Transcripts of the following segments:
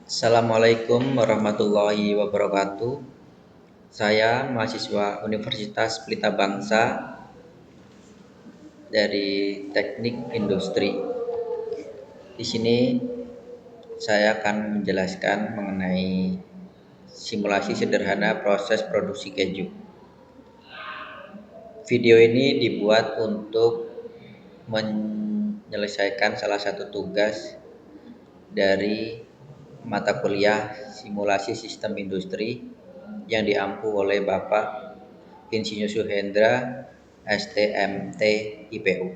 Assalamualaikum warahmatullahi wabarakatuh. Saya mahasiswa Universitas Pelita Bangsa dari Teknik Industri. Di sini saya akan menjelaskan mengenai simulasi sederhana proses produksi keju. Video ini dibuat untuk menyelesaikan salah satu tugas dari mata kuliah simulasi sistem industri yang diampu oleh Bapak Insinyur Suhendra STMT IPU.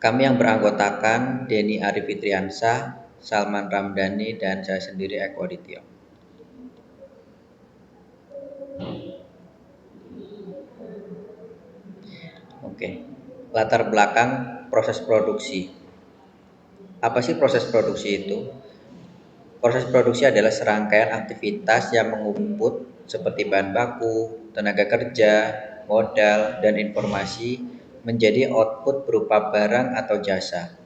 Kami yang beranggotakan Denny Arif Fitriansah, Salman Ramdhani, dan saya sendiri Eko Aditya. Oke, latar belakang proses produksi. Apa sih proses produksi itu? Proses produksi adalah serangkaian aktivitas yang mengumpul seperti bahan baku, tenaga kerja, modal, dan informasi menjadi output berupa barang atau jasa.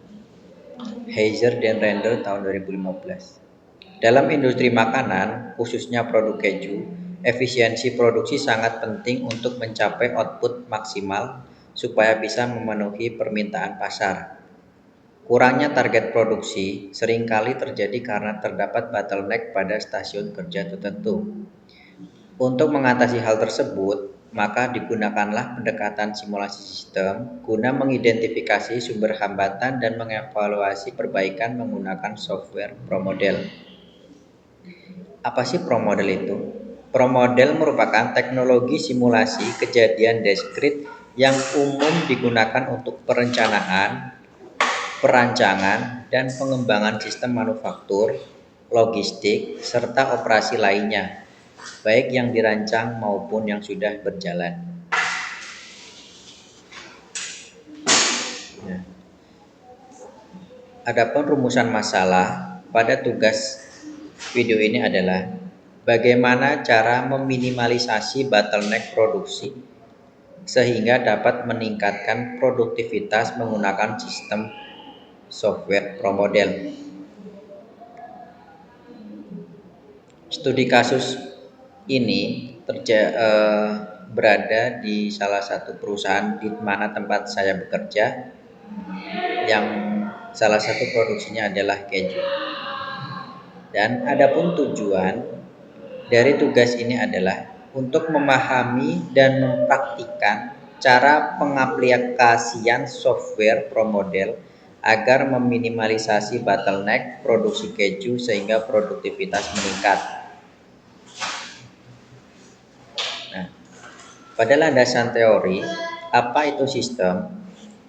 Heiser dan Render tahun 2015. Dalam industri makanan, khususnya produk keju, efisiensi produksi sangat penting untuk mencapai output maksimal supaya bisa memenuhi permintaan pasar. Kurangnya target produksi seringkali terjadi karena terdapat bottleneck pada stasiun kerja tertentu. Untuk mengatasi hal tersebut, maka digunakanlah pendekatan simulasi sistem guna mengidentifikasi sumber hambatan dan mengevaluasi perbaikan menggunakan software ProModel. Apa sih ProModel itu? ProModel merupakan teknologi simulasi kejadian diskrit yang umum digunakan untuk perencanaan, perancangan, dan pengembangan sistem manufaktur, logistik, serta operasi lainnya, baik yang dirancang maupun yang sudah berjalan. Nah, adapun rumusan masalah pada tugas video ini adalah bagaimana cara meminimalisasi bottleneck produksi sehingga dapat meningkatkan produktivitas menggunakan sistem software ProModel. Studi kasus ini berada di salah satu perusahaan di mana tempat saya bekerja, yang salah satu produksinya adalah keju. Dan adapun tujuan dari tugas ini adalah untuk memahami dan mempraktikkan cara pengaplikasian software ProModel agar meminimalisasi bottleneck produksi keju sehingga produktivitas meningkat. Nah, pada landasan teori, apa itu sistem?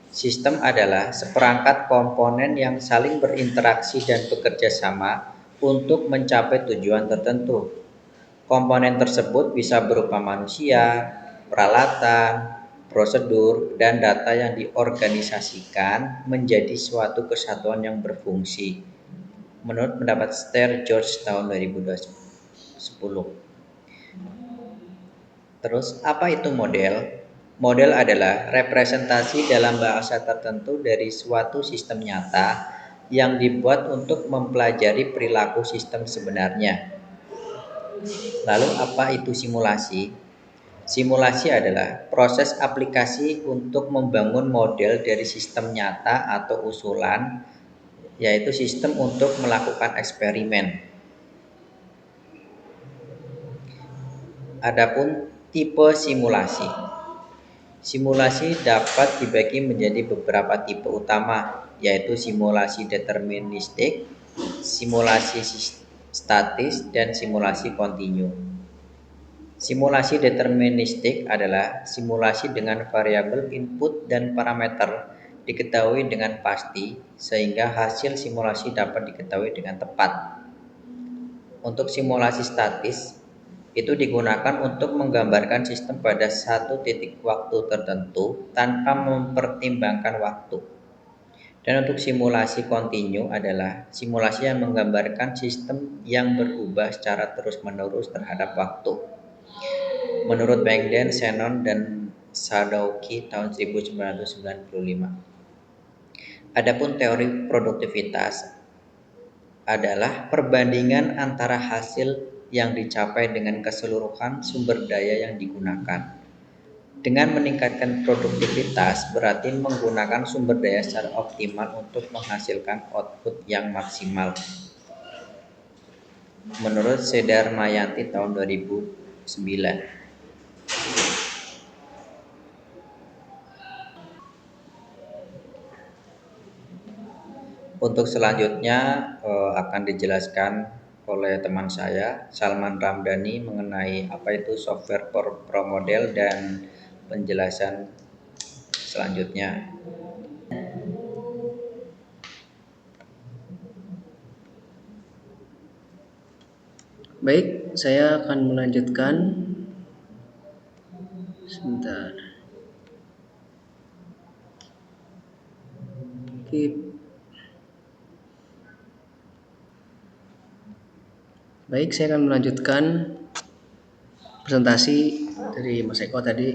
Sistem adalah seperangkat komponen yang saling berinteraksi dan bekerja sama untuk mencapai tujuan tertentu. Komponen tersebut bisa berupa manusia, peralatan, prosedur, dan data yang diorganisasikan menjadi suatu kesatuan yang berfungsi. Menurut pendapat Ster George tahun 2010. Terus, apa itu model? Model adalah representasi dalam bahasa tertentu dari suatu sistem nyata yang dibuat untuk mempelajari perilaku sistem sebenarnya. Lalu apa itu simulasi? Simulasi adalah proses aplikasi untuk membangun model dari sistem nyata atau usulan, yaitu sistem untuk melakukan eksperimen. Adapun tipe simulasi. Simulasi dapat dibagi menjadi beberapa tipe utama, yaitu simulasi deterministik, simulasi statis, dan simulasi kontinu. Simulasi deterministik adalah simulasi dengan variabel input dan parameter diketahui dengan pasti, sehingga hasil simulasi dapat diketahui dengan tepat. Untuk simulasi statis, itu digunakan untuk menggambarkan sistem pada satu titik waktu tertentu tanpa mempertimbangkan waktu. Dan untuk simulasi kontinu adalah simulasi yang menggambarkan sistem yang berubah secara terus-menerus terhadap waktu. Menurut Bengden, Shannon, dan Sadowski tahun 1995. Adapun teori produktivitas adalah perbandingan antara hasil yang dicapai dengan keseluruhan sumber daya yang digunakan. Dengan meningkatkan produktivitas berarti menggunakan sumber daya secara optimal untuk menghasilkan output yang maksimal. Menurut Sedar Mayanti tahun 2009. Untuk selanjutnya akan dijelaskan oleh teman saya Salman Ramdhani mengenai apa itu software pro model dan penjelasan selanjutnya. Baik, saya akan melanjutkan. Sebentar. Baik, saya akan melanjutkan presentasi dari Mas Eko tadi.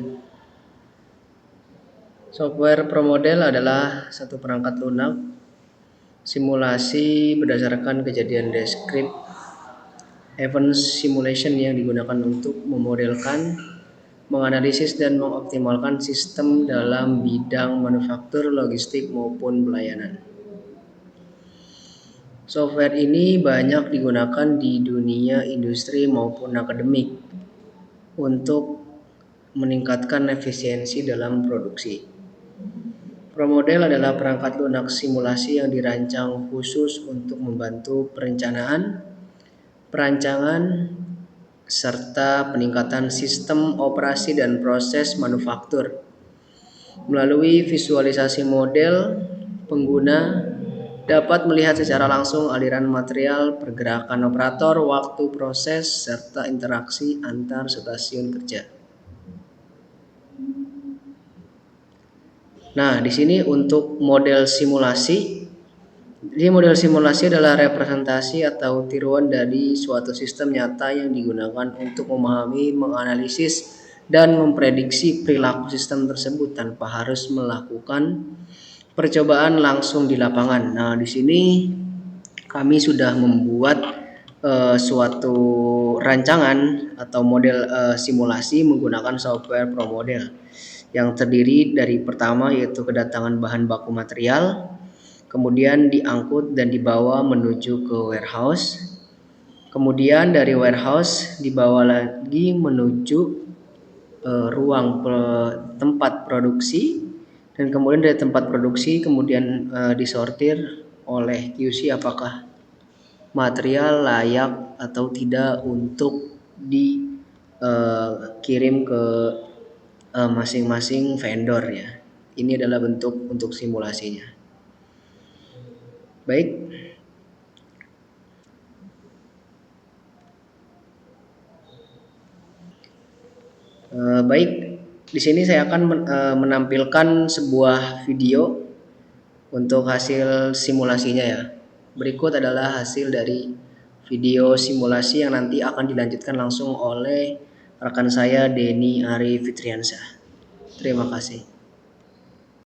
Software pro model adalah satu perangkat lunak simulasi berdasarkan kejadian discrete event simulation yang digunakan untuk memodelkan, menganalisis dan mengoptimalkan sistem dalam bidang manufaktur, logistik maupun pelayanan. Software ini banyak digunakan di dunia industri maupun akademik untuk meningkatkan efisiensi dalam produksi. ProModel adalah perangkat lunak simulasi yang dirancang khusus untuk membantu perencanaan, perancangan, serta peningkatan sistem operasi dan proses manufaktur. Melalui visualisasi model, pengguna dapat melihat secara langsung aliran material, pergerakan operator, waktu proses, serta interaksi antar stasiun kerja. Nah, di sini untuk model simulasi. Jadi model simulasi adalah representasi atau tiruan dari suatu sistem nyata yang digunakan untuk memahami, menganalisis, dan memprediksi perilaku sistem tersebut tanpa harus melakukan percobaan langsung di lapangan. Nah, di sini kami sudah membuat suatu rancangan atau model simulasi menggunakan software ProModel yang terdiri dari pertama yaitu kedatangan bahan baku material, kemudian diangkut dan dibawa menuju ke warehouse, kemudian dari warehouse dibawa lagi menuju ruang tempat produksi, dan kemudian dari tempat produksi kemudian disortir oleh QC apakah material layak atau tidak untuk dikirim ke masing-masing vendor ya. Ini adalah bentuk untuk simulasinya. Baik. Baik, di sini saya akan menampilkan sebuah video untuk hasil simulasinya ya. Berikut adalah hasil dari video simulasi yang nanti akan dilanjutkan langsung oleh rekan saya Denny Ari Fitriansyah. Terima kasih.